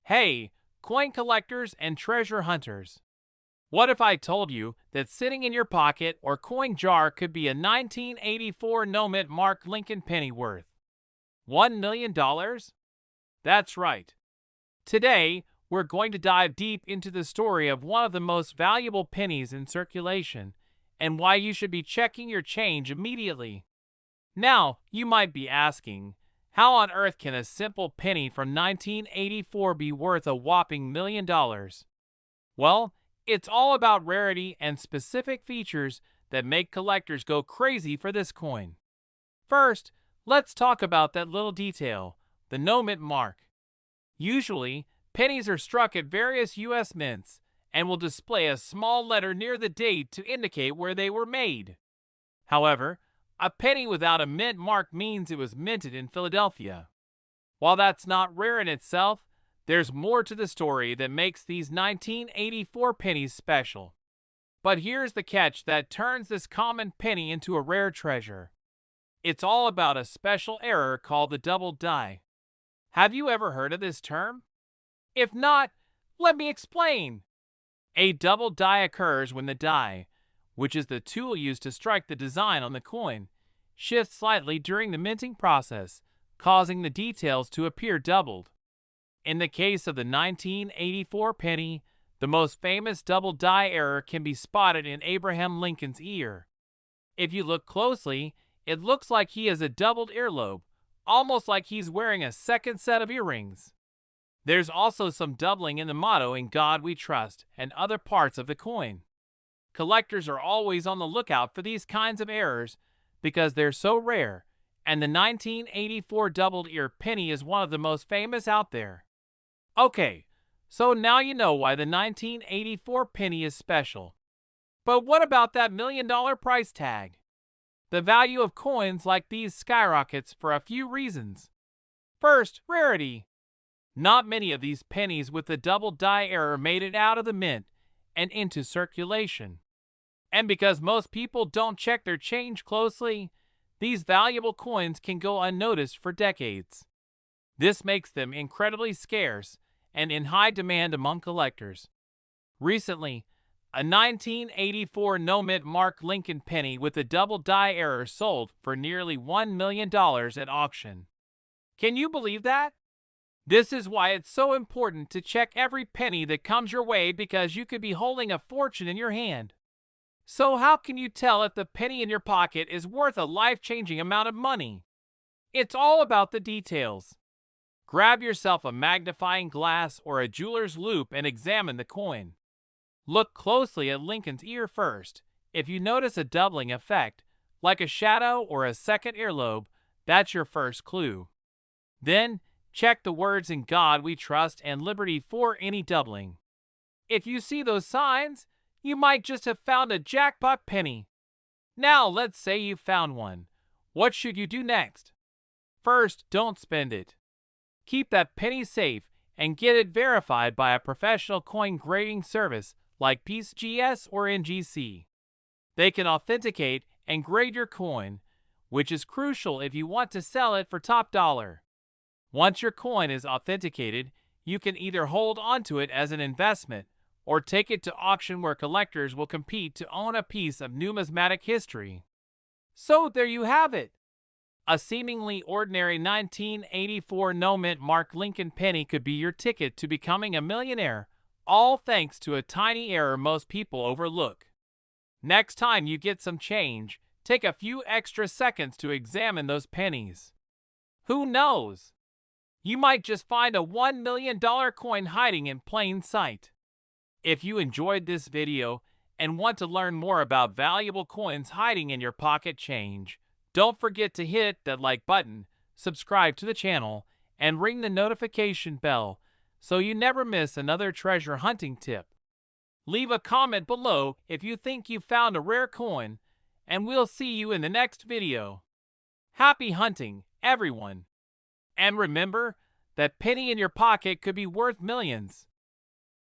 Hey, coin collectors and treasure hunters. What if I told you that sitting in your pocket or coin jar could be a 1984 no-mint Mark Lincoln penny worth $1 million? That's right. Today, we're going to dive deep into the story of one of the most valuable pennies in circulation and why you should be checking your change immediately. Now, you might be asking, how on earth can a simple penny from 1984 be worth a whopping $1 million? Well, it's all about rarity and specific features that make collectors go crazy for this coin. First, let's talk about that little detail, the no-mint mark. Usually, pennies are struck at various U.S. mints and will display a small letter near the date to indicate where they were made. However, a penny without a mint mark means it was minted in Philadelphia. While that's not rare in itself, there's more to the story that makes these 1984 pennies special. But here's the catch that turns this common penny into a rare treasure. It's all about a special error called the double die. Have you ever heard of this term? If not, let me explain. A double die occurs when the die, which is the tool used to strike the design on the coin, shifts slightly during the minting process, causing the details to appear doubled. In the case of the 1984 penny, the most famous double die error can be spotted in Abraham Lincoln's ear. If you look closely, it looks like he has a doubled earlobe, almost like he's wearing a second set of earrings. There's also some doubling in the motto "In God We Trust" and other parts of the coin. Collectors are always on the lookout for these kinds of errors because they're so rare, and the 1984 doubled ear penny is one of the most famous out there. Okay, so now you know why the 1984 penny is special. But what about that $1 million price tag? The value of coins like these skyrockets for a few reasons. First, rarity. Not many of these pennies with the double die error made it out of the mint and into circulation. And because most people don't check their change closely, these valuable coins can go unnoticed for decades. This makes them incredibly scarce and in high demand among collectors. Recently, a 1984 no-mint Mark Lincoln penny with a double die error sold for nearly $1 million at auction. Can you believe that? This is why it's so important to check every penny that comes your way, because you could be holding a fortune in your hand. So how can you tell if the penny in your pocket is worth a life-changing amount of money? It's all about the details. Grab yourself a magnifying glass or a jeweler's loupe and examine the coin. Look closely at Lincoln's ear first. If you notice a doubling effect, like a shadow or a second earlobe, that's your first clue. Then, check the words "In God We Trust" and "Liberty" for any doubling. If you see those signs, you might just have found a jackpot penny. Now, let's say you found one. What should you do next? First, don't spend it. Keep that penny safe and get it verified by a professional coin grading service like PCGS or NGC. They can authenticate and grade your coin, which is crucial if you want to sell it for top dollar. Once your coin is authenticated, you can either hold onto it as an investment or take it to auction where collectors will compete to own a piece of numismatic history. So there you have it. A seemingly ordinary 1984 no-mint Mark Lincoln penny could be your ticket to becoming a millionaire, all thanks to a tiny error most people overlook. Next time you get some change, take a few extra seconds to examine those pennies. Who knows? You might just find a $1 million coin hiding in plain sight. If you enjoyed this video and want to learn more about valuable coins hiding in your pocket change, don't forget to hit that like button, subscribe to the channel, and ring the notification bell so you never miss another treasure hunting tip. Leave a comment below if you think you found a rare coin, and we'll see you in the next video. Happy hunting, everyone! And remember, that penny in your pocket could be worth millions.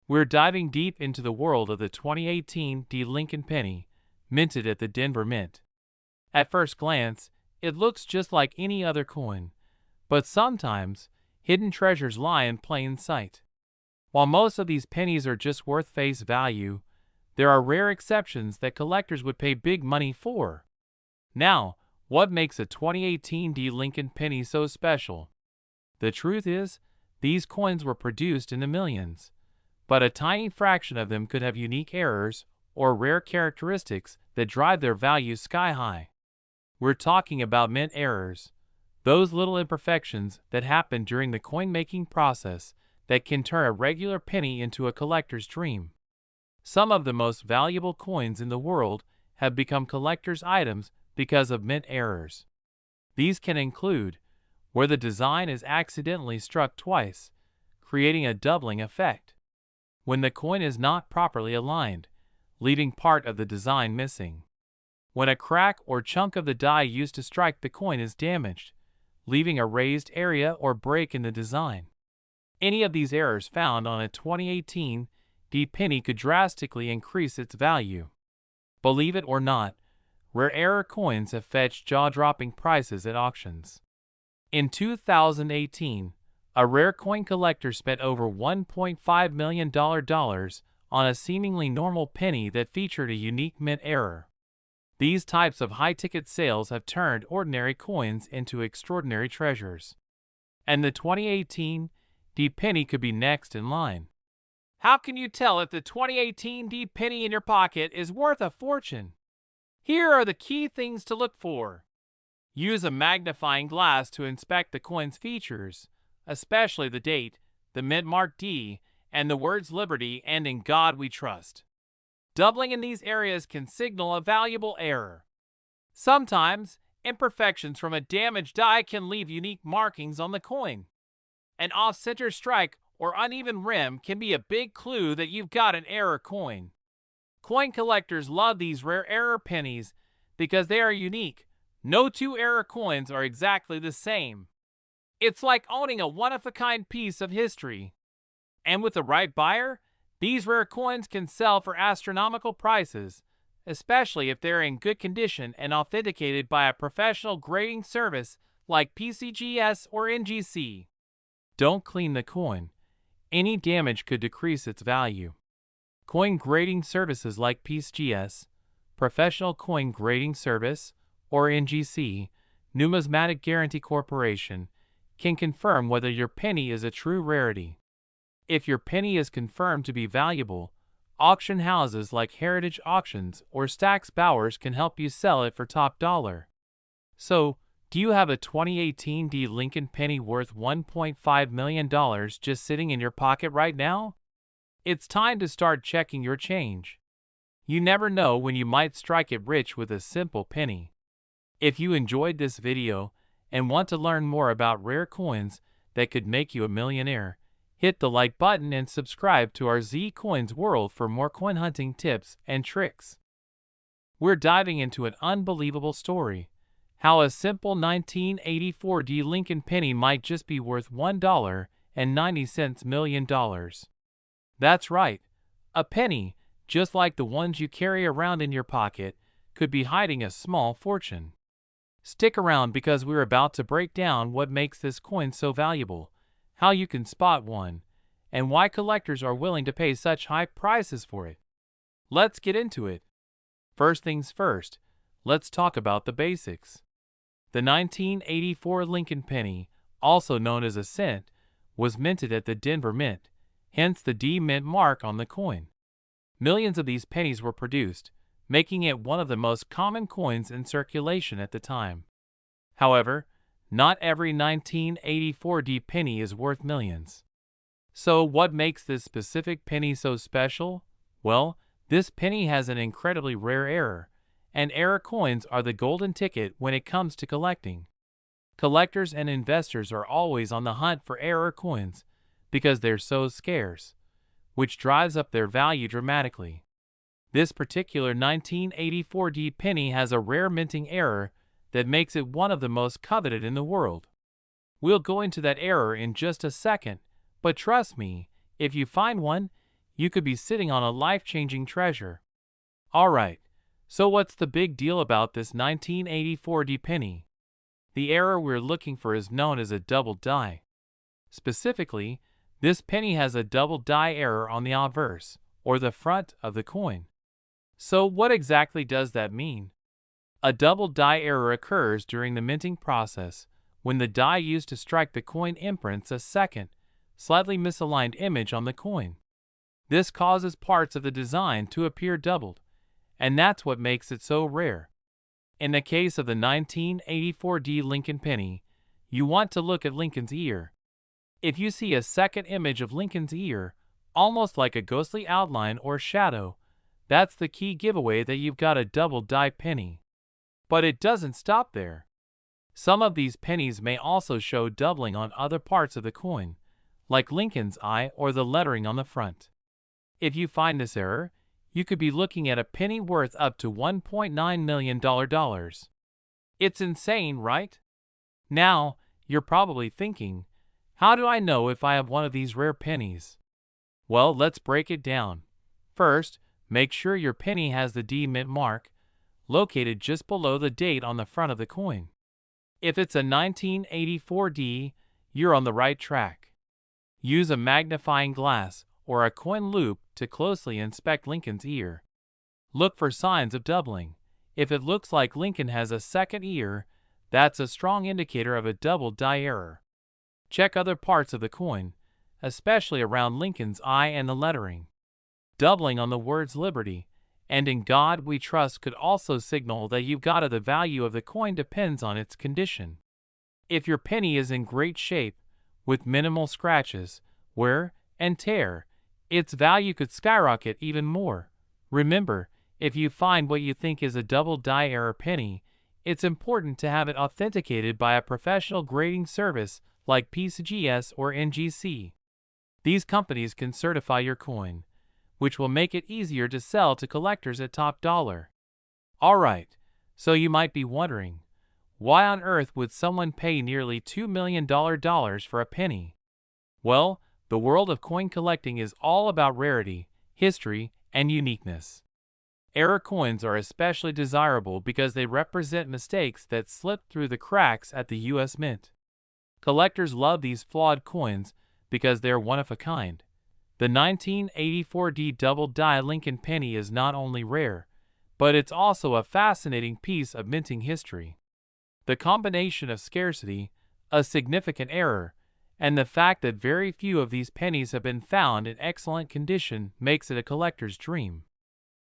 We're diving deep into the world of the 2018 D. Lincoln penny, minted at the Denver Mint. At first glance, it looks just like any other coin, but sometimes hidden treasures lie in plain sight. While most of these pennies are just worth face value, there are rare exceptions that collectors would pay big money for. Now, what makes a 2018 D Lincoln penny so special? The truth is, these coins were produced in the millions, but a tiny fraction of them could have unique errors or rare characteristics that drive their value sky high. We're talking about mint errors, those little imperfections that happen during the coin-making process that can turn a regular penny into a collector's dream. Some of the most valuable coins in the world have become collector's items because of mint errors. These can include where the design is accidentally struck twice, creating a doubling effect, when the coin is not properly aligned, leaving part of the design missing, when a crack or chunk of the die used to strike the coin is damaged, leaving a raised area or break in the design. Any of these errors found on a 2018 D penny could drastically increase its value. Believe it or not, rare error coins have fetched jaw-dropping prices at auctions. In 2018, a rare coin collector spent over $1.5 million on a seemingly normal penny that featured a unique mint error. These types of high-ticket sales have turned ordinary coins into extraordinary treasures. And the 2018 D penny could be next in line. How can you tell if the 2018 D penny in your pocket is worth a fortune? Here are the key things to look for. Use a magnifying glass to inspect the coin's features, especially the date, the mint mark D, and the words Liberty and In God We Trust. Doubling in these areas can signal a valuable error. Sometimes, imperfections from a damaged die can leave unique markings on the coin. An off-center strike or uneven rim can be a big clue that you've got an error coin. Coin collectors love these rare error pennies because they are unique. No two error coins are exactly the same. It's like owning a one-of-a-kind piece of history. And with the right buyer, these rare coins can sell for astronomical prices, especially if they're in good condition and authenticated by a professional grading service like PCGS or NGC. Don't clean the coin. Any damage could decrease its value. Coin grading services like PCGS, Professional Coin Grading Service, or NGC, Numismatic Guarantee Corporation, can confirm whether your penny is a true rarity. If your penny is confirmed to be valuable, auction houses like Heritage Auctions or Stack's Bowers can help you sell it for top dollar. So, do you have a 2018 D Lincoln penny worth $1.5 million just sitting in your pocket right now? It's time to start checking your change. You never know when you might strike it rich with a simple penny. If you enjoyed this video and want to learn more about rare coins that could make you a millionaire, hit the like button and subscribe to our Z Coins World for more coin hunting tips and tricks. We're diving into an unbelievable story. How a simple 1984 D Lincoln penny might just be worth $1.90 million. That's right, a penny, just like the ones you carry around in your pocket, could be hiding a small fortune. Stick around because we're about to break down what makes this coin so valuable, how you can spot one, and why collectors are willing to pay such high prices for it. Let's get into it. First things first, let's talk about the basics. The 1984 Lincoln penny, also known as a cent, was minted at the Denver Mint, hence the D Mint mark on the coin. Millions of these pennies were produced, making it one of the most common coins in circulation at the time. However, not every 1984 D penny is worth millions. So what makes this specific penny so special? Well, this penny has an incredibly rare error, and error coins are the golden ticket when it comes to collecting. Collectors and investors are always on the hunt for error coins because they're so scarce, which drives up their value dramatically. This particular 1984 D penny has a rare minting error that makes it one of the most coveted in the world. We'll go into that error in just a second, but trust me, if you find one, you could be sitting on a life-changing treasure. Alright, so what's the big deal about this 1984 D penny? The error we're looking for is known as a double die. Specifically, This penny has a double die error on the obverse, or the front of the coin. So what exactly does that mean? A double die error occurs during the minting process when the die used to strike the coin imprints a second, slightly misaligned image on the coin. This causes parts of the design to appear doubled, and that's what makes it so rare. In the case of the 1984 D Lincoln penny, you want to look at Lincoln's ear. If you see a second image of Lincoln's ear, almost like a ghostly outline or shadow, that's the key giveaway that you've got a double die penny. But it doesn't stop there. Some of these pennies may also show doubling on other parts of the coin, like Lincoln's eye or the lettering on the front. If you find this error, you could be looking at a penny worth up to $1.9 million. It's insane, right? Now, you're probably thinking, how do I know if I have one of these rare pennies? Well, let's break it down. First, make sure your penny has the D mint mark, located just below the date on the front of the coin. If it's a 1984 D, you're on the right track. Use a magnifying glass or a coin loupe to closely inspect Lincoln's ear. Look for signs of doubling. If it looks like Lincoln has a second ear, that's a strong indicator of a double die error. Check other parts of the coin, especially around Lincoln's eye and the lettering. Doubling on the words Liberty and In God We Trust could also signal that you've got the value of the coin depends on its condition. If your penny is in great shape, with minimal scratches, wear, and tear, its value could skyrocket even more. Remember, if you find what you think is a double die error penny, it's important to have it authenticated by a professional grading service like PCGS or NGC. These companies can certify your coin, which will make it easier to sell to collectors at top dollar. Alright, so you might be wondering, why on earth would someone pay nearly $2 million for a penny? Well, the world of coin collecting is all about rarity, history, and uniqueness. Error coins are especially desirable because they represent mistakes that slip through the cracks at the U.S. Mint. Collectors love these flawed coins because they're one of a kind. The 1984 D double die Lincoln penny is not only rare, but it's also a fascinating piece of minting history. The combination of scarcity, a significant error, and the fact that very few of these pennies have been found in excellent condition makes it a collector's dream.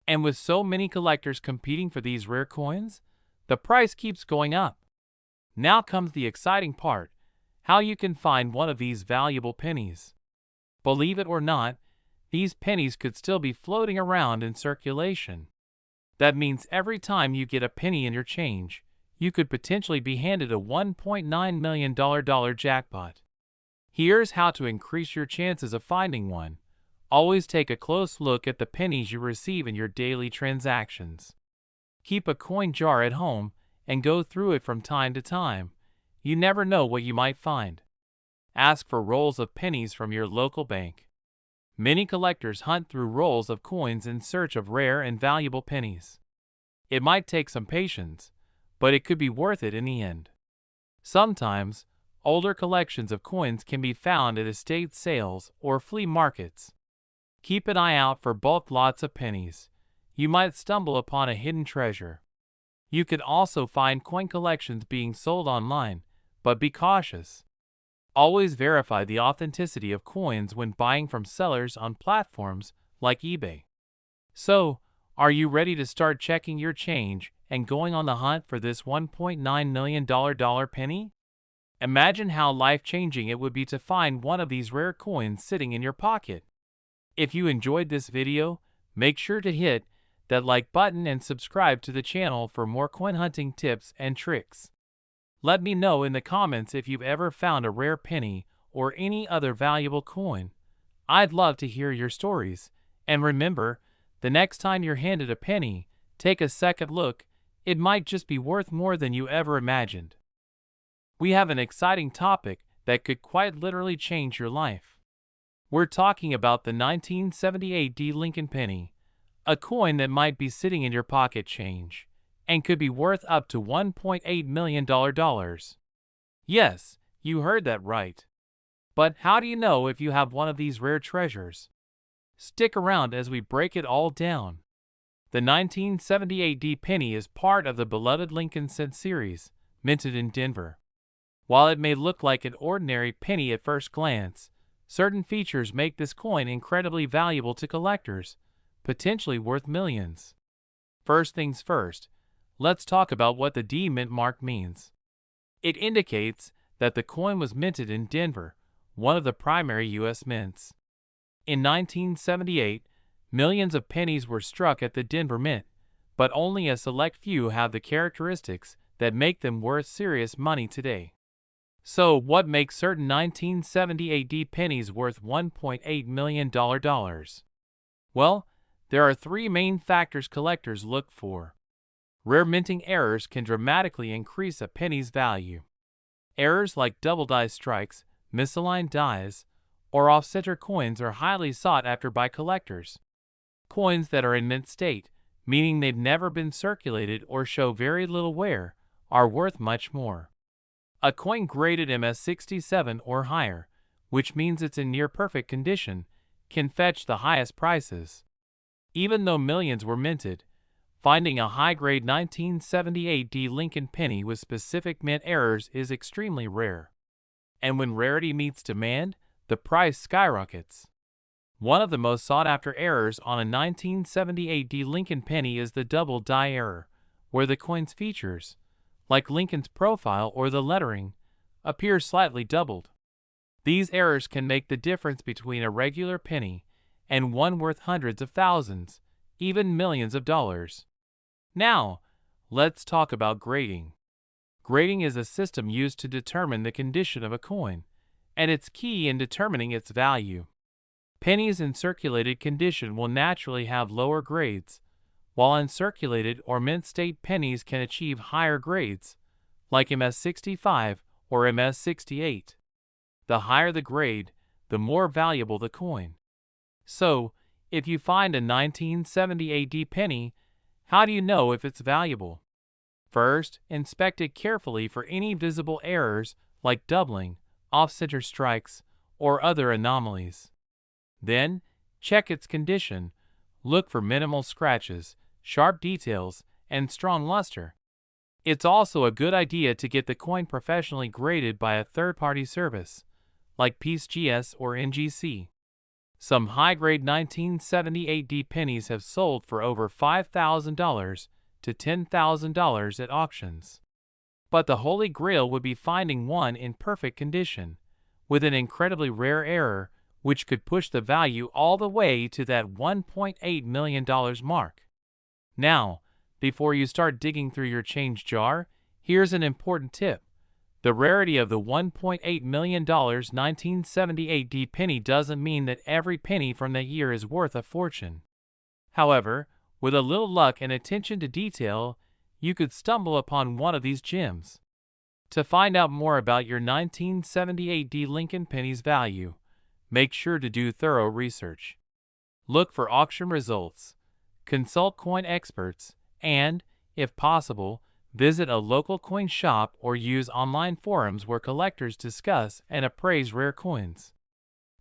And with so many collectors competing for these rare coins, the price keeps going up. Now comes the exciting part, how you can find one of these valuable pennies. Believe it or not, these pennies could still be floating around in circulation. That means every time you get a penny in your change, you could potentially be handed a $1.9 million jackpot. Here's how to increase your chances of finding one. Always take a close look at the pennies you receive in your daily transactions. Keep a coin jar at home and go through it from time to time. You never know what you might find. Ask for rolls of pennies from your local bank. Many collectors hunt through rolls of coins in search of rare and valuable pennies. It might take some patience, but it could be worth it in the end. Sometimes, older collections of coins can be found at estate sales or flea markets. Keep an eye out for bulk lots of pennies. You might stumble upon a hidden treasure. You could also find coin collections being sold online, but be cautious. Always verify the authenticity of coins when buying from sellers on platforms like eBay. So, are you ready to start checking your change and going on the hunt for this $1.9 million penny? Imagine how life-changing it would be to find one of these rare coins sitting in your pocket. If you enjoyed this video, make sure to hit that like button and subscribe to the channel for more coin hunting tips and tricks. Let me know in the comments if you've ever found a rare penny or any other valuable coin. I'd love to hear your stories. And remember, the next time you're handed a penny, take a second look. It might just be worth more than you ever imagined. We have an exciting topic that could quite literally change your life. We're talking about the 1978 D Lincoln penny, a coin that might be sitting in your pocket change and could be worth up to $1.8 million. Yes, you heard that right. But how do you know if you have one of these rare treasures? Stick around as we break it all down. The 1978 D penny is part of the beloved Lincoln cent series, minted in Denver. While it may look like an ordinary penny at first glance, certain features make this coin incredibly valuable to collectors, potentially worth millions. First things first, let's talk about what the D mint mark means. It indicates that the coin was minted in Denver, one of the primary U.S. mints. In 1978, millions of pennies were struck at the Denver Mint, but only a select few have the characteristics that make them worth serious money today. So, what makes certain 1978 D pennies worth $1.8 million? Well, there are three main factors collectors look for. Rare minting errors can dramatically increase a penny's value. Errors like double die strikes, misaligned dies, or off-center coins are highly sought after by collectors. Coins that are in mint state, meaning they've never been circulated or show very little wear, are worth much more. A coin graded MS67 or higher, which means it's in near-perfect condition, can fetch the highest prices. Even though millions were minted, finding a high-grade 1978 D Lincoln penny with specific mint errors is extremely rare. And when rarity meets demand, the price skyrockets. One of the most sought-after errors on a 1978 D Lincoln penny is the double die error, where the coin's features, like Lincoln's profile or the lettering, appear slightly doubled. These errors can make the difference between a regular penny and one worth hundreds of thousands, even millions of dollars. Now, let's talk about grading. Grading is a system used to determine the condition of a coin, and it's key in determining its value. Pennies in circulated condition will naturally have lower grades, while uncirculated or mint state pennies can achieve higher grades, like MS65 or MS68. The higher the grade, the more valuable the coin. So, if you find a 1978 D penny, how do you know if it's valuable? First, inspect it carefully for any visible errors like doubling, off-center strikes, or other anomalies. Then, check its condition. Look for minimal scratches, sharp details, and strong luster. It's also a good idea to get the coin professionally graded by a third-party service, like PeaceGS or NGC. Some high-grade 1978 D pennies have sold for over $5,000 to $10,000 at auctions. But the holy grail would be finding one in perfect condition, with an incredibly rare error, which could push the value all the way to that $1.8 million mark. Now, before you start digging through your change jar, here's an important tip. The rarity of the $1.8 million 1978 D penny doesn't mean that every penny from that year is worth a fortune. However, with a little luck and attention to detail, you could stumble upon one of these gems. To find out more about your 1978 D Lincoln penny's value, make sure to do thorough research. Look for auction results, consult coin experts, and, if possible, visit a local coin shop or use online forums where collectors discuss and appraise rare coins.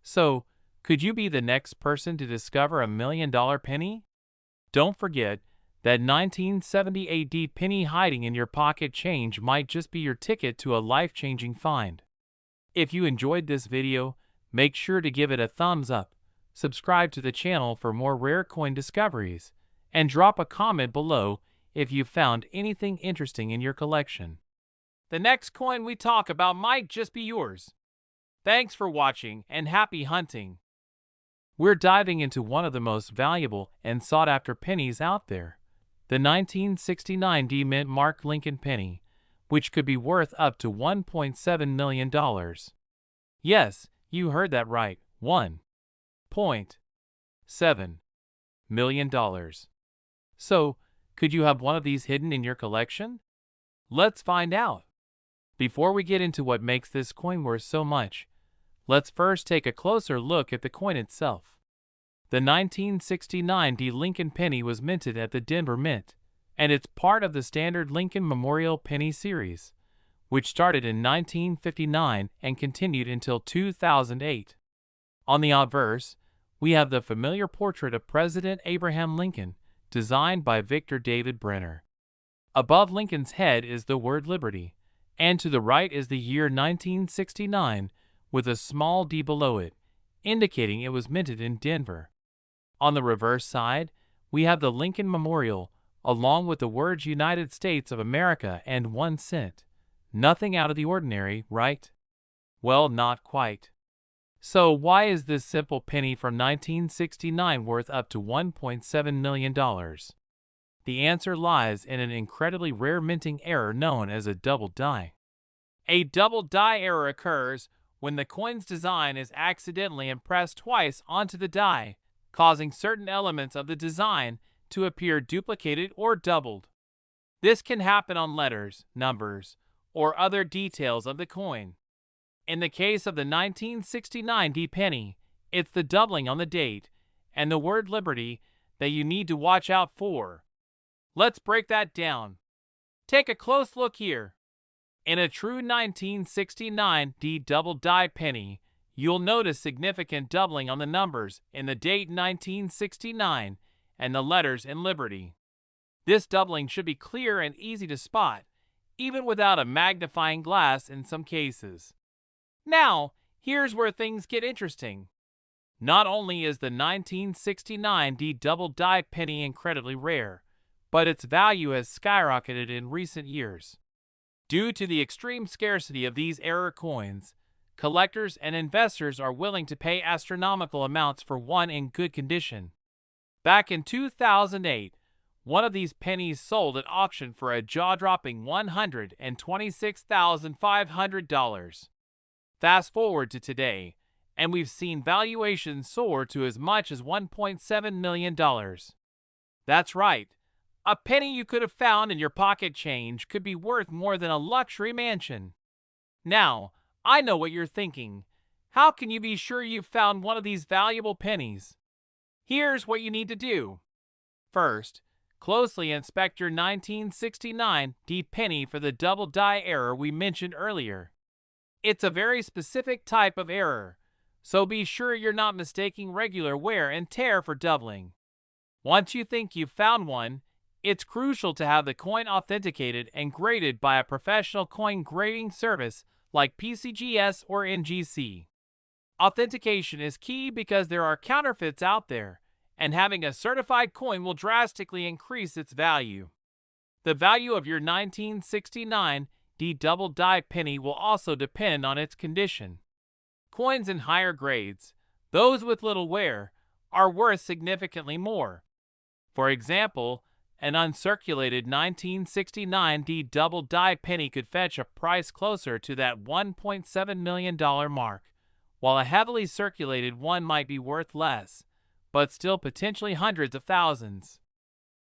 So, could you be the next person to discover a $1 million penny? Don't forget that 1978 D penny hiding in your pocket change might just be your ticket to a life-changing find. If you enjoyed this video, make sure to give it a thumbs up, subscribe to the channel for more rare coin discoveries, and drop a comment below if you found anything interesting in your collection. The next coin we talk about might just be yours. Thanks for watching and happy hunting. We're diving into one of the most valuable and sought-after pennies out there, the 1969 D Mint Mark Lincoln penny, which could be worth up to $1.7 million. Yes, you heard that right, $1.7 million. So, could you have one of these hidden in your collection? Let's find out. Before we get into what makes this coin worth so much, let's first take a closer look at the coin itself. The 1969 D Lincoln penny was minted at the Denver Mint, and it's part of the standard Lincoln Memorial Penny series, which started in 1959 and continued until 2008. On the obverse, we have the familiar portrait of President Abraham Lincoln, designed by Victor David Brenner. Above Lincoln's head is the word Liberty, and to the right is the year 1969, with a small d below it, indicating it was minted in Denver. On the reverse side, we have the Lincoln Memorial, along with the words United States of America and 1 cent. Nothing out of the ordinary, right? Well, not quite. So why is this simple penny from 1969 worth up to $1.7 million? The answer lies in an incredibly rare minting error known as a double die. A double die error occurs when the coin's design is accidentally impressed twice onto the die, causing certain elements of the design to appear duplicated or doubled. This can happen on letters, numbers, or other details of the coin. In the case of the 1969 D penny, it's the doubling on the date and the word Liberty that you need to watch out for. Let's break that down. Take a close look here. In a true 1969 D double die penny, you'll notice significant doubling on the numbers in the date 1969 and the letters in Liberty. This doubling should be clear and easy to spot, even without a magnifying glass in some cases. Now, here's where things get interesting. Not only is the 1969 D double die penny incredibly rare, but its value has skyrocketed in recent years. Due to the extreme scarcity of these error coins, collectors and investors are willing to pay astronomical amounts for one in good condition. Back in 2008, one of these pennies sold at auction for a jaw-dropping $126,500. Fast forward to today, and we've seen valuations soar to as much as $1.7 million. That's right. A penny you could have found in your pocket change could be worth more than a luxury mansion. Now, I know what you're thinking. How can you be sure you've found one of these valuable pennies? Here's what you need to do. First, closely inspect your 1969 D penny for the double die error we mentioned earlier. It's a very specific type of error, so be sure you're not mistaking regular wear and tear for doubling. Once you think you've found one, it's crucial to have the coin authenticated and graded by a professional coin grading service like PCGS or NGC. Authentication is key because there are counterfeits out there, and having a certified coin will drastically increase its value. The value of your 1969 D double die penny will also depend on its condition. Coins in higher grades, those with little wear, are worth significantly more. For example, an uncirculated 1969 D double die penny could fetch a price closer to that $1.7 million mark, while a heavily circulated one might be worth less, but still potentially hundreds of thousands.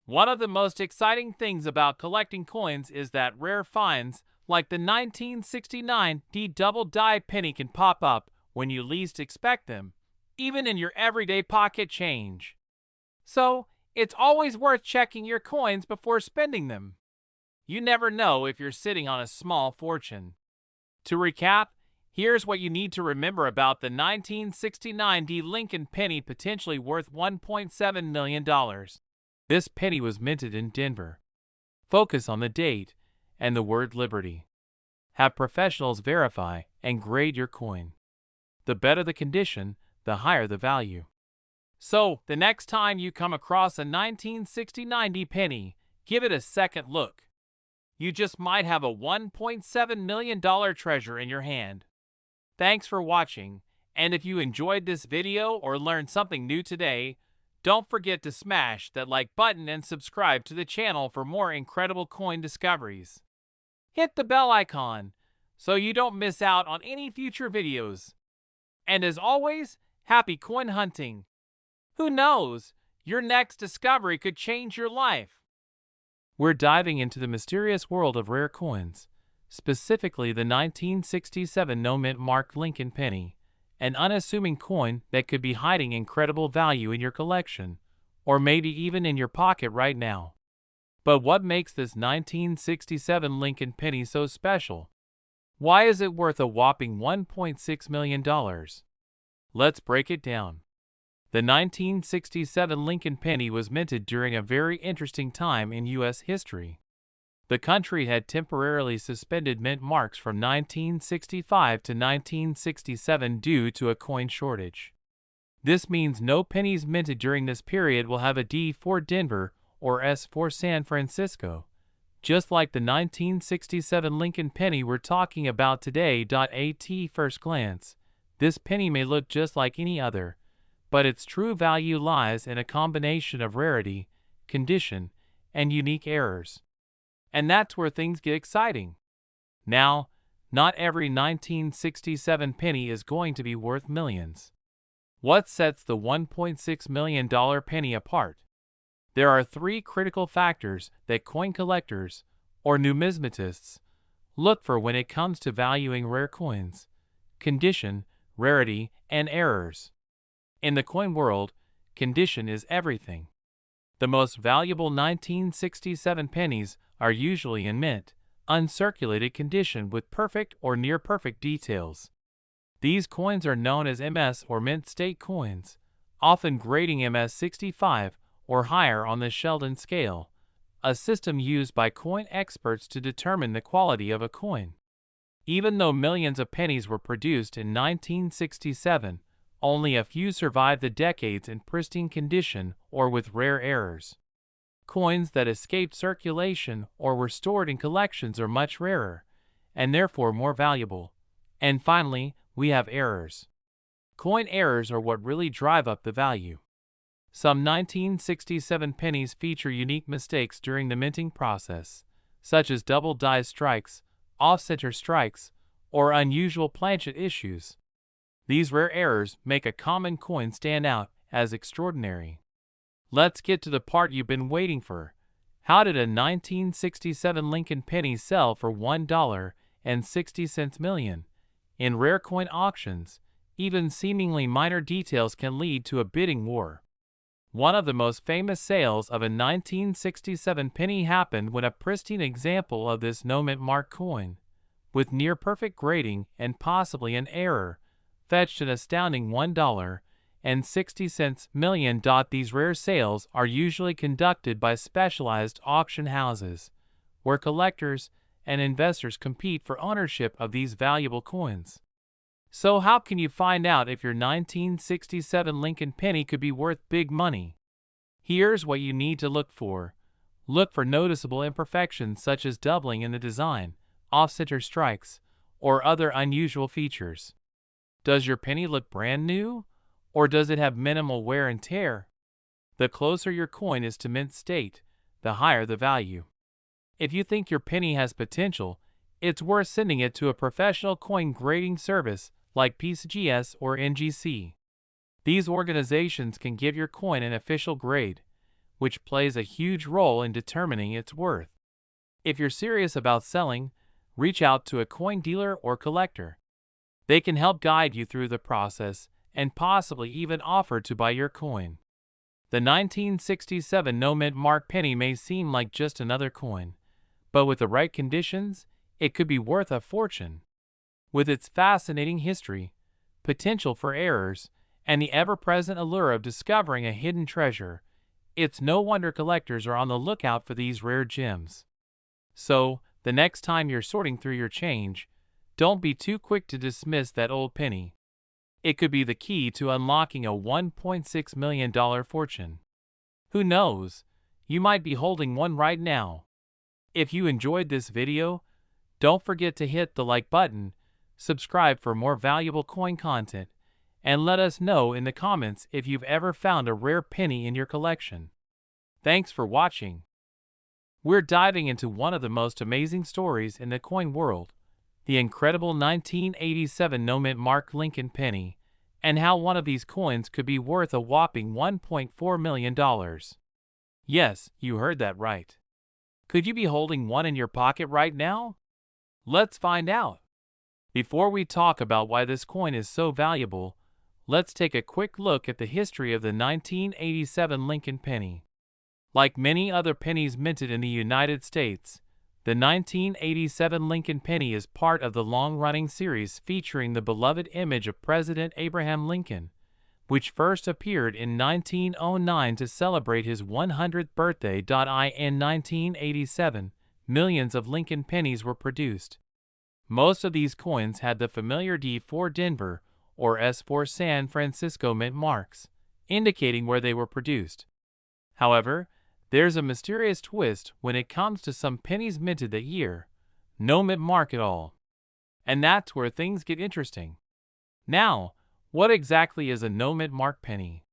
One of the most exciting things about collecting coins is that rare finds like the 1969 D double die penny can pop up when you least expect them, even in your everyday pocket change. So, it's always worth checking your coins before spending them. You never know if you're sitting on a small fortune. To recap, here's what you need to remember about the 1969 D Lincoln penny potentially worth $1.7 million. This penny was minted in Denver. Focus on the date and the word Liberty. Have professionals verify and grade your coin. The better the condition, the higher the value. So, the next time you come across a 1969 D penny, give it a second look. You just might have a $1.7 million treasure in your hand. Thanks for watching, and if you enjoyed this video or learned something new today, don't forget to smash that like button and subscribe to the channel for more incredible coin discoveries. Hit the bell icon so you don't miss out on any future videos. And as always, happy coin hunting! Who knows? Your next discovery could change your life. We're diving into the mysterious world of rare coins, specifically the 1967 no-mint marked Lincoln penny, an unassuming coin that could be hiding incredible value in your collection, or maybe even in your pocket right now. But what makes this 1967 Lincoln penny so special? Why is it worth a whopping $1.6 million? Let's break it down. The 1967 Lincoln penny was minted during a very interesting time in U.S. history. The country had temporarily suspended mint marks from 1965 to 1967 due to a coin shortage. This means no pennies minted during this period will have a D for Denver or S for San Francisco, just like the 1967 Lincoln penny we're talking about today. At first glance, this penny may look just like any other, but its true value lies in a combination of rarity, condition, and unique errors. And that's where things get exciting. Now, not every 1967 penny is going to be worth millions. What sets the $1.6 million penny apart? There are three critical factors that coin collectors, or numismatists, look for when it comes to valuing rare coins: condition, rarity, and errors. In the coin world, condition is everything. The most valuable 1967 pennies are usually in mint, uncirculated condition with perfect or near-perfect details. These coins are known as MS or mint state coins, often grading MS 65 or higher on the Sheldon scale, a system used by coin experts to determine the quality of a coin. Even though millions of pennies were produced in 1967, only a few survived the decades in pristine condition or with rare errors. Coins that escaped circulation or were stored in collections are much rarer, and therefore more valuable. And finally, we have errors. Coin errors are what really drive up the value. Some 1967 pennies feature unique mistakes during the minting process, such as double die strikes, off-center strikes, or unusual planchet issues. These rare errors make a common coin stand out as extraordinary. Let's get to the part you've been waiting for. How did a 1967 Lincoln penny sell for $1.60 million? In rare coin auctions, even seemingly minor details can lead to a bidding war. One of the most famous sales of a 1967 penny happened when a pristine example of this no-mint mark coin, with near-perfect grading and possibly an error, fetched an astounding $1.60 million. These rare sales are usually conducted by specialized auction houses, where collectors and investors compete for ownership of these valuable coins. So how can you find out if your 1967 Lincoln penny could be worth big money? Here's what you need to look for. Look for noticeable imperfections such as doubling in the design, off-center strikes, or other unusual features. Does your penny look brand new, or does it have minimal wear and tear? The closer your coin is to mint state, the higher the value. If you think your penny has potential, it's worth sending it to a professional coin grading service like PCGS or NGC. These organizations can give your coin an official grade, which plays a huge role in determining its worth. If you're serious about selling, reach out to a coin dealer or collector. They can help guide you through the process and possibly even offer to buy your coin. The 1967 no-mint mark penny may seem like just another coin, but with the right conditions, it could be worth a fortune. With its fascinating history, potential for errors, and the ever-present allure of discovering a hidden treasure, it's no wonder collectors are on the lookout for these rare gems. So, the next time you're sorting through your change, don't be too quick to dismiss that old penny. It could be the key to unlocking a $1.6 million fortune. Who knows? You might be holding one right now. If you enjoyed this video, don't forget to hit the like button, subscribe for more valuable coin content, and let us know in the comments if you've ever found a rare penny in your collection. Thanks for watching. We're diving into one of the most amazing stories in the coin world, the incredible 1987 no-mint mark Lincoln penny, and how one of these coins could be worth a whopping $1.4 million. Yes, you heard that right. Could you be holding one in your pocket right now? Let's find out. Before we talk about why this coin is so valuable, let's take a quick look at the history of the 1987 Lincoln penny. Like many other pennies minted in the United States, The 1987 Lincoln penny is part of the long-running series featuring the beloved image of President Abraham Lincoln, which first appeared in 1909 to celebrate his 100th birthday. In 1987, millions of Lincoln pennies were produced. Most of these coins had the familiar D for Denver or S for San Francisco mint marks, indicating where they were produced. However, there's a mysterious twist when it comes to some pennies minted that year. No mint mark at all. And that's where things get interesting. Now, what exactly is a no mint mark penny?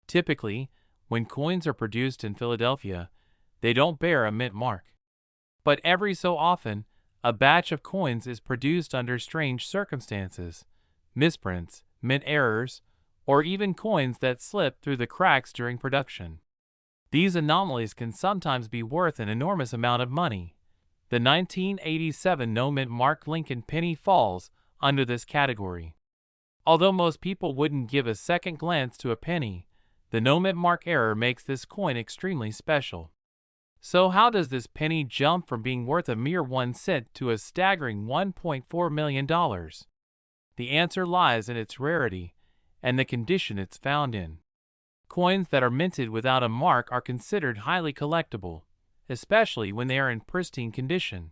Typically, when coins are produced in Philadelphia, they don't bear a mint mark. But every so often, a batch of coins is produced under strange circumstances, misprints, mint errors, or even coins that slip through the cracks during production. These anomalies can sometimes be worth an enormous amount of money. The 1987 no mint mark Lincoln penny falls under this category. Although most people wouldn't give a second glance to a penny, the no mint mark error makes this coin extremely special. So how does this penny jump from being worth a mere 1 cent to a staggering $1.4 million? The answer lies in its rarity and the condition it's found in. Coins that are minted without a mark are considered highly collectible, especially when they are in pristine condition.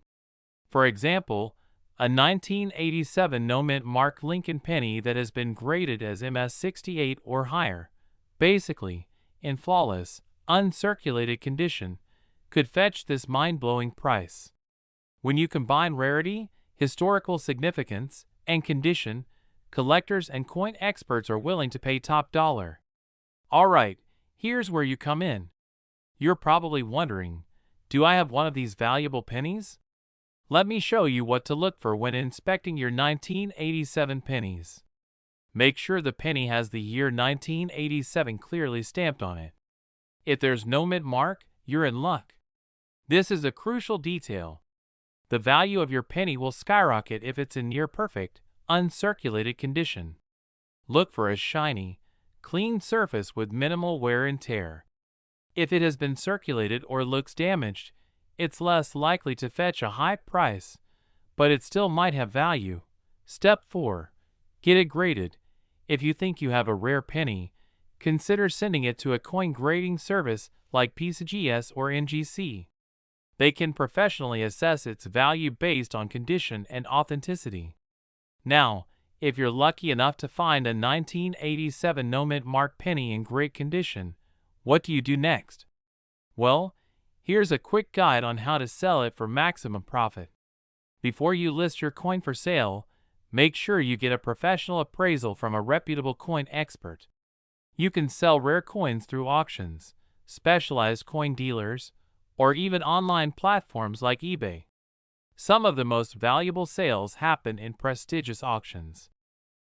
For example, a 1987 no mint mark Lincoln penny that has been graded as MS68 or higher, basically in flawless, uncirculated condition, could fetch this mind-blowing price. When you combine rarity, historical significance, and condition, collectors and coin experts are willing to pay top dollar. Alright, here's where you come in. You're probably wondering, do I have one of these valuable pennies? Let me show you what to look for when inspecting your 1987 pennies. Make sure the penny has the year 1987 clearly stamped on it. If there's no mint mark, you're in luck. This is a crucial detail. The value of your penny will skyrocket if it's in near-perfect, uncirculated condition. Look for a shiny, clean surface with minimal wear and tear. If it has been circulated or looks damaged, it's less likely to fetch a high price, but it still might have value. Step 4. Get it graded. If you think you have a rare penny, consider sending it to a coin grading service like PCGS or NGC. They can professionally assess its value based on condition and authenticity. Now, if you're lucky enough to find a 1987 no mint mark penny in great condition, what do you do next? Well, here's a quick guide on how to sell it for maximum profit. Before you list your coin for sale, make sure you get a professional appraisal from a reputable coin expert. You can sell rare coins through auctions, specialized coin dealers, or even online platforms like eBay. Some of the most valuable sales happen in prestigious auctions.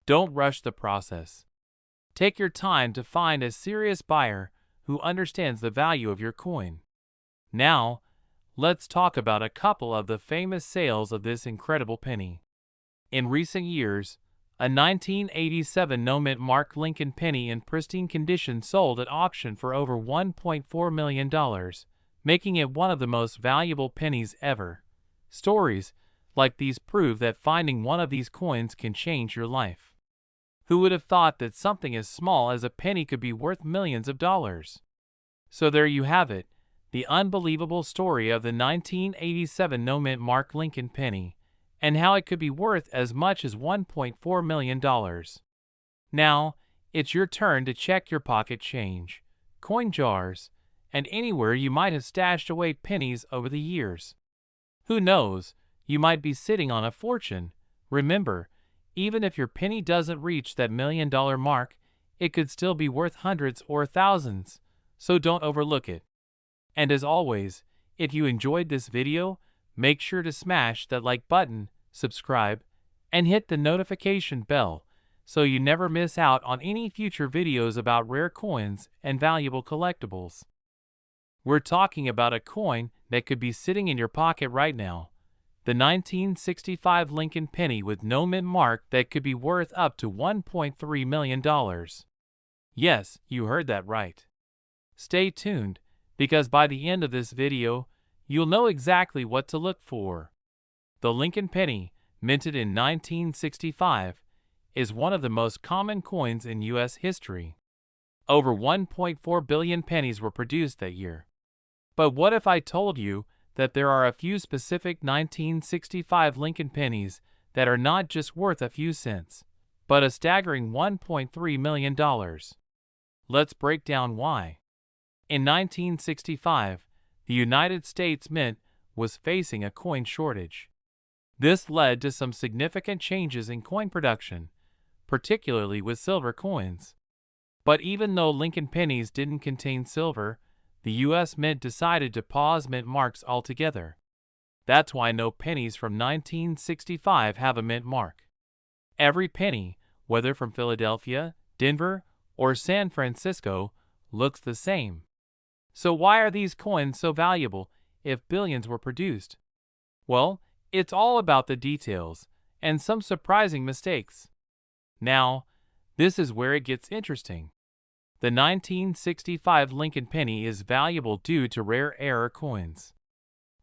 Don't rush the process. Take your time to find a serious buyer who understands the value of your coin. Now, let's talk about a couple of the famous sales of this incredible penny. In recent years, a 1987 no mint mark Lincoln penny in pristine condition sold at auction for over $1.4 million, making it one of the most valuable pennies ever. Stories like these prove that finding one of these coins can change your life. Who would have thought that something as small as a penny could be worth millions of dollars? So there you have it, the unbelievable story of the 1987 no mint mark Lincoln penny, and how it could be worth as much as $1.4 million. Now, it's your turn to check your pocket change, coin jars, and anywhere you might have stashed away pennies over the years. Who knows, you might be sitting on a fortune. Remember, even if your penny doesn't reach that $1 million mark, it could still be worth hundreds or thousands, so don't overlook it. And as always, if you enjoyed this video, make sure to smash that like button, subscribe, and hit the notification bell so you never miss out on any future videos about rare coins and valuable collectibles. We're talking about a coin that could be sitting in your pocket right now. The 1965 Lincoln penny with no mint mark that could be worth up to $1.3 million. Yes, you heard that right. Stay tuned, because by the end of this video, you'll know exactly what to look for. The Lincoln penny, minted in 1965, is one of the most common coins in U.S. history. Over 1.4 billion pennies were produced that year. But what if I told you that there are a few specific 1965 Lincoln pennies that are not just worth a few cents, but a staggering $1.3 million? Let's break down why. In 1965, the United States Mint was facing a coin shortage. This led to some significant changes in coin production, particularly with silver coins. But even though Lincoln pennies didn't contain silver, the U.S. Mint decided to pause mint marks altogether. That's why no pennies from 1965 have a mint mark. Every penny, whether from Philadelphia, Denver, or San Francisco, looks the same. So why are these coins so valuable if billions were produced? Well, it's all about the details and some surprising mistakes. Now, this is where it gets interesting. The 1965 Lincoln penny is valuable due to rare error coins.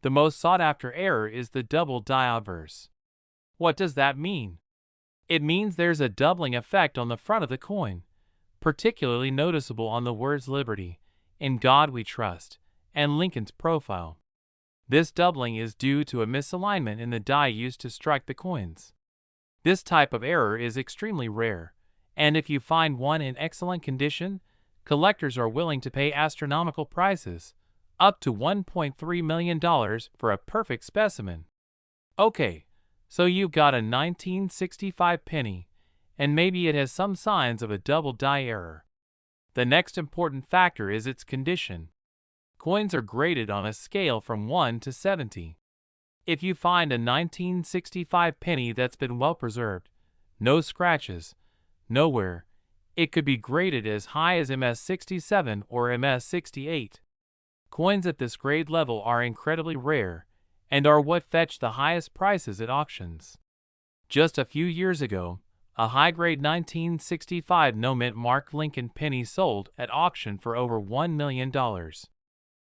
The most sought-after error is the double die obverse. What does that mean? It means there's a doubling effect on the front of the coin, particularly noticeable on the words Liberty, In God We Trust, and Lincoln's profile. This doubling is due to a misalignment in the die used to strike the coins. This type of error is extremely rare, and if you find one in excellent condition, collectors are willing to pay astronomical prices, up to $1.3 million for a perfect specimen. Okay, so you've got a 1965 penny, and maybe it has some signs of a double die error. The next important factor is its condition. Coins are graded on a scale from 1 to 70. If you find a 1965 penny that's been well preserved, no scratches, nowhere, it could be graded as high as MS67 or MS68. Coins at this grade level are incredibly rare and are what fetch the highest prices at auctions. Just a few years ago, a high-grade 1965 no-mint mark Lincoln penny sold at auction for over $1 million.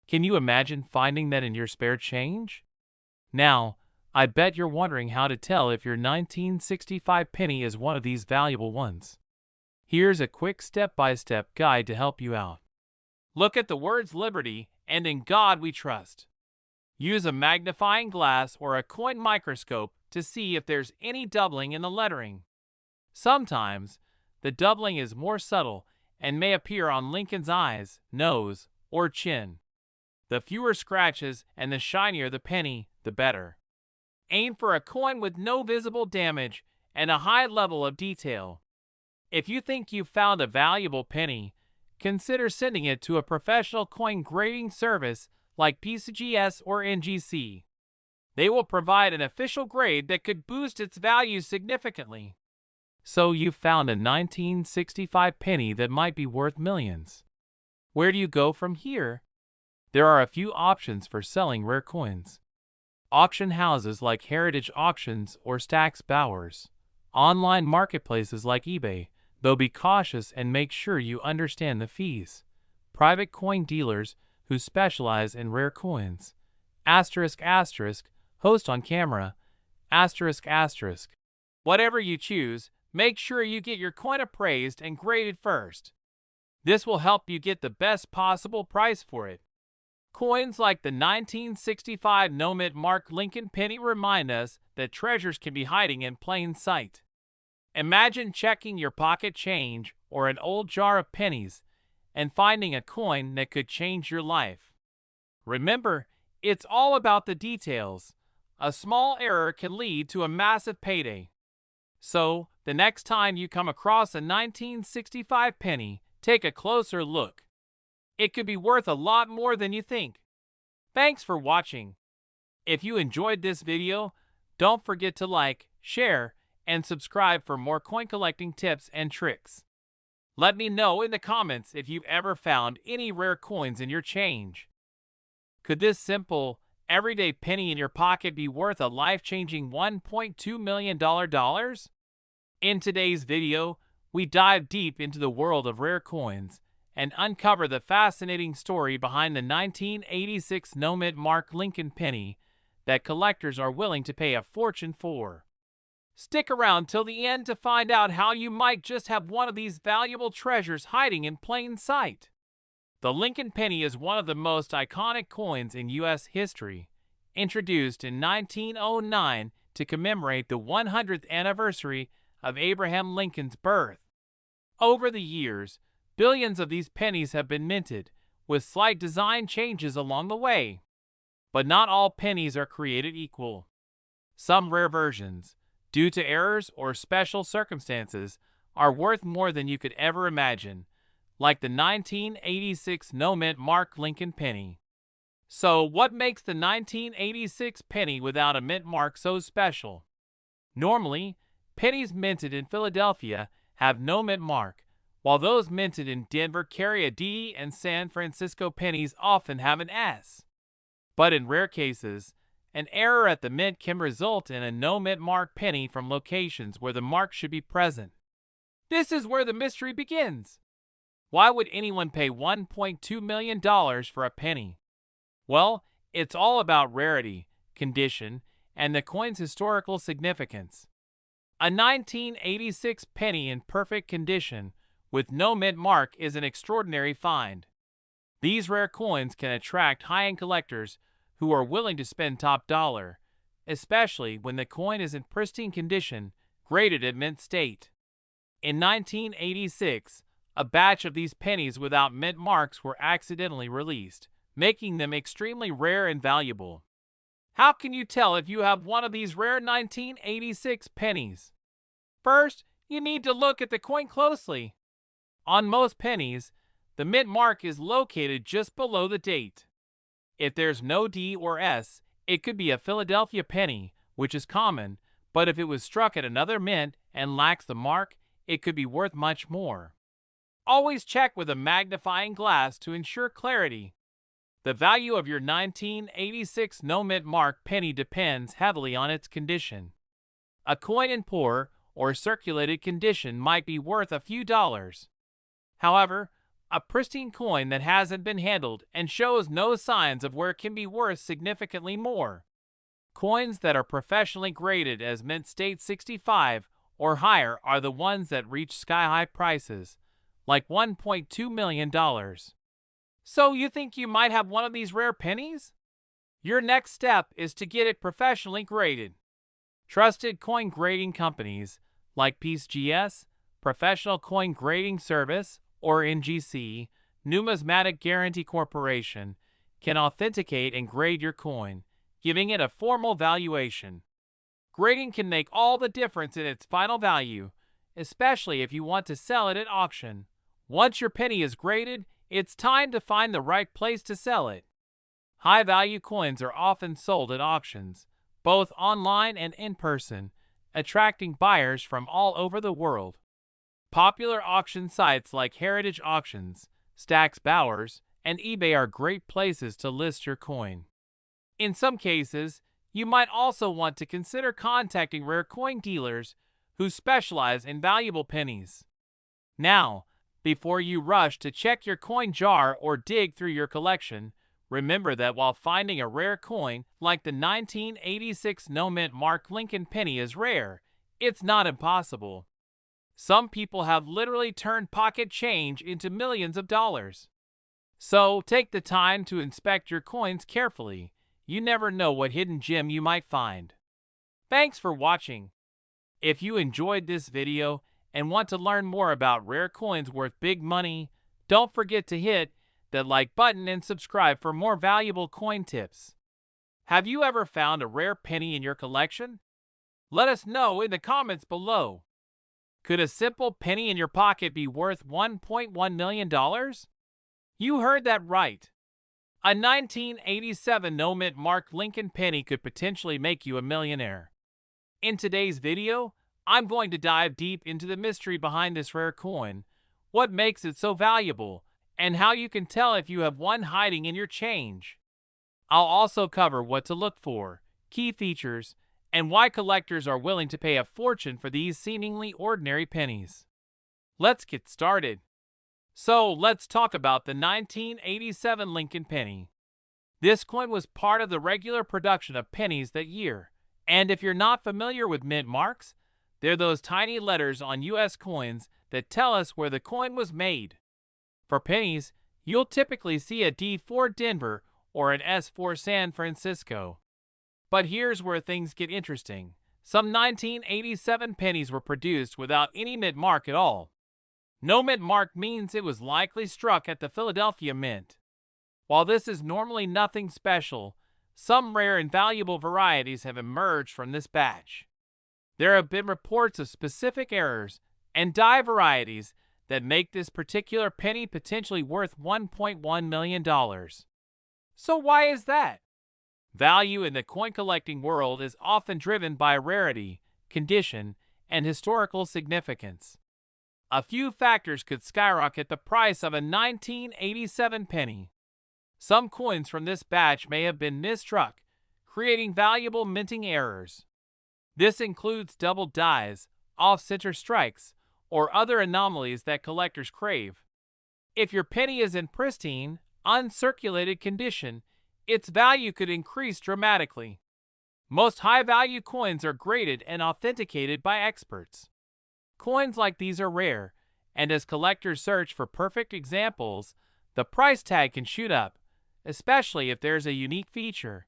Can you imagine finding that in your spare change? Now, I bet you're wondering how to tell if your 1965 penny is one of these valuable ones. Here's a quick step-by-step guide to help you out. Look at the words Liberty and In God We Trust. Use a magnifying glass or a coin microscope to see if there's any doubling in the lettering. Sometimes, the doubling is more subtle and may appear on Lincoln's eyes, nose, or chin. The fewer scratches and the shinier the penny, the better. Aim for a coin with no visible damage and a high level of detail. If you think you've found a valuable penny, consider sending it to a professional coin grading service like PCGS or NGC. They will provide an official grade that could boost its value significantly. So you've found a 1965 penny that might be worth millions. Where do you go from here? There are a few options for selling rare coins. Auction houses like Heritage Auctions or Stack's Bowers. Online marketplaces like eBay, though be cautious and make sure you understand the fees. Private coin dealers who specialize in rare coins. Host on camera. Whatever you choose, make sure you get your coin appraised and graded first. This will help you get the best possible price for it. Coins like the 1965 no-mint mark Lincoln penny remind us that treasures can be hiding in plain sight. Imagine checking your pocket change or an old jar of pennies and finding a coin that could change your life. Remember, it's all about the details. A small error can lead to a massive payday. So, the next time you come across a 1965 penny, take a closer look. It could be worth a lot more than you think. Thanks for watching. If you enjoyed this video, don't forget to like, share, and subscribe for more coin collecting tips and tricks. Let me know in the comments if you've ever found any rare coins in your change. Could this simple, everyday penny in your pocket be worth a life-changing $1.2 million? In today's video, we dive deep into the world of rare coins and uncover the fascinating story behind the 1986 no-mint mark Lincoln penny that collectors are willing to pay a fortune for. Stick around till the end to find out how you might just have one of these valuable treasures hiding in plain sight. The Lincoln penny is one of the most iconic coins in U.S. history, introduced in 1909 to commemorate the 100th anniversary of Abraham Lincoln's birth. Over the years, billions of these pennies have been minted, with slight design changes along the way. But not all pennies are created equal. Some rare versions, due to errors or special circumstances, are worth more than you could ever imagine, like the 1986 no-mint mark Lincoln penny. So, what makes the 1986 penny without a mint mark so special? Normally, pennies minted in Philadelphia have no mint mark, while those minted in Denver carry a D, and San Francisco pennies often have an S. But in rare cases, an error at the mint can result in a no mint mark penny from locations where the mark should be present. This is where the mystery begins. Why would anyone pay $1.2 million for a penny? Well, it's all about rarity, condition, and the coin's historical significance. A 1986 penny in perfect condition with no mint mark is an extraordinary find. These rare coins can attract high-end collectors who are willing to spend top dollar, especially when the coin is in pristine condition, graded at mint state. In 1986, a batch of these pennies without mint marks were accidentally released, making them extremely rare and valuable. How can you tell if you have one of these rare 1986 pennies? First, you need to look at the coin closely. On most pennies, the mint mark is located just below the date. If there's no D or S, it could be a Philadelphia penny, which is common, but if it was struck at another mint and lacks the mark, it could be worth much more. Always check with a magnifying glass to ensure clarity. The value of your 1986 no-mint mark penny depends heavily on its condition. A coin in poor or circulated condition might be worth a few dollars. However, a pristine coin that hasn't been handled and shows no signs of wear it can be worth significantly more. Coins that are professionally graded as mint state 65 or higher are the ones that reach sky-high prices, like $1.2 million. So you think you might have one of these rare pennies? Your next step is to get it professionally graded. Trusted coin grading companies like PCGS, Professional Coin Grading Service, or NGC, Numismatic Guarantee Corporation, can authenticate and grade your coin, giving it a formal valuation. Grading can make all the difference in its final value, especially if you want to sell it at auction. Once your penny is graded, it's time to find the right place to sell it. High-value coins are often sold at auctions, both online and in person, attracting buyers from all over the world. Popular auction sites like Heritage Auctions, Stack's Bowers, and eBay are great places to list your coin. In some cases, you might also want to consider contacting rare coin dealers who specialize in valuable pennies. Now, before you rush to check your coin jar or dig through your collection, remember that while finding a rare coin like the 1986 no-mint mark Lincoln penny is rare, it's not impossible. Some people have literally turned pocket change into millions of dollars. So take the time to inspect your coins carefully. You never know what hidden gem you might find. Thanks for watching. If you enjoyed this video and want to learn more about rare coins worth big money, don't forget to hit that like button and subscribe for more valuable coin tips. Have you ever found a rare penny in your collection? Let us know in the comments below. Could a simple penny in your pocket be worth $1.1 million? You heard that right. A 1987 no-mint mark Lincoln penny could potentially make you a millionaire. In today's video, I'm going to dive deep into the mystery behind this rare coin, what makes it so valuable, and how you can tell if you have one hiding in your change. I'll also cover what to look for, key features, and why collectors are willing to pay a fortune for these seemingly ordinary pennies. Let's get started. So let's talk about the 1987 Lincoln penny. This coin was part of the regular production of pennies that year. And if you're not familiar with mint marks, they're those tiny letters on US coins that tell us where the coin was made. For pennies, you'll typically see a D for Denver or an S for San Francisco. But here's where things get interesting. Some 1987 pennies were produced without any mint mark at all. No mint mark means it was likely struck at the Philadelphia Mint. While this is normally nothing special, some rare and valuable varieties have emerged from this batch. There have been reports of specific errors and die varieties that make this particular penny potentially worth $1.1 million. So why is that? Value in the coin collecting world is often driven by rarity, condition, and historical significance. A few factors could skyrocket the price of a 1987 penny. Some coins from this batch may have been misstruck, creating valuable minting errors. This includes double dies, off-center strikes, or other anomalies that collectors crave. If your penny is in pristine, uncirculated condition, its value could increase dramatically. Most high-value coins are graded and authenticated by experts. Coins like these are rare, and as collectors search for perfect examples, the price tag can shoot up, especially if there's a unique feature.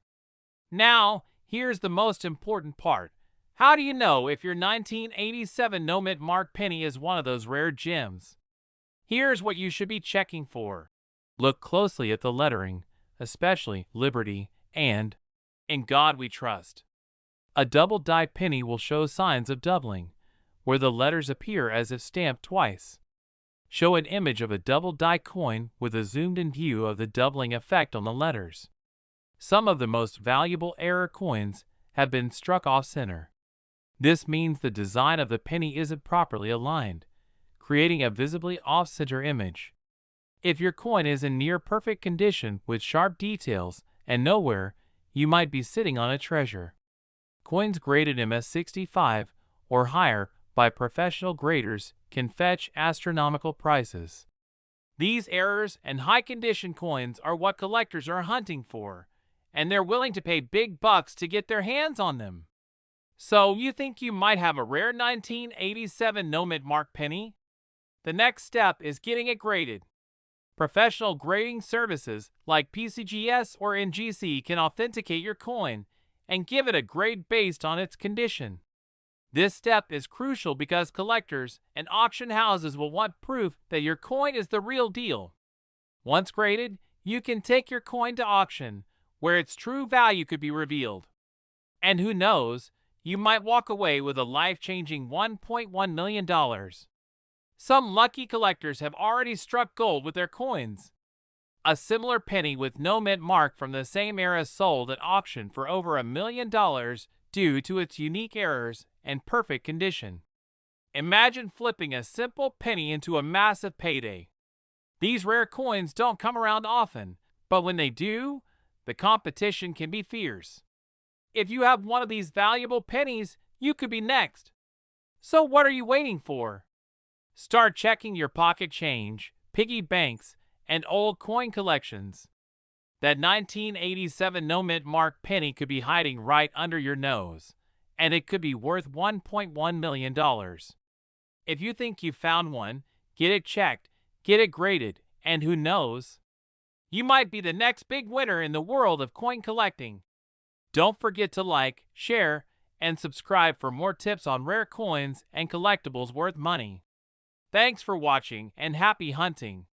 Now, here's the most important part. How do you know if your 1987 no mint mark penny is one of those rare gems? Here's what you should be checking for. Look closely at the lettering, especially Liberty and In God We Trust. A double die penny will show signs of doubling, where the letters appear as if stamped twice. Show an image of a double die coin with a zoomed-in view of the doubling effect on the letters. Some of the most valuable error coins have been struck off-center. This means the design of the penny isn't properly aligned, creating a visibly off-center image. If your coin is in near-perfect condition with sharp details and nowhere, you might be sitting on a treasure. Coins graded MS-65 or higher by professional graders can fetch astronomical prices. These errors and high-condition coins are what collectors are hunting for, and they're willing to pay big bucks to get their hands on them. So you think you might have a rare 1987 no mint mark penny? The next step is getting it graded. Professional grading services like PCGS or NGC can authenticate your coin and give it a grade based on its condition. This step is crucial because collectors and auction houses will want proof that your coin is the real deal. Once graded, you can take your coin to auction, where its true value could be revealed. And who knows, you might walk away with a life-changing $1.1 million. Some lucky collectors have already struck gold with their coins. A similar penny with no mint mark from the same era sold at auction for over $1 million due to its unique errors and perfect condition. Imagine flipping a simple penny into a massive payday. These rare coins don't come around often, but when they do, the competition can be fierce. If you have one of these valuable pennies, you could be next. So what are you waiting for? Start checking your pocket change, piggy banks, and old coin collections. That 1987 no mint mark penny could be hiding right under your nose, and it could be worth $1.1 million. If you think you found one, get it checked, get it graded, and who knows? You might be the next big winner in the world of coin collecting. Don't forget to like, share, and subscribe for more tips on rare coins and collectibles worth money. Thanks for watching and happy hunting.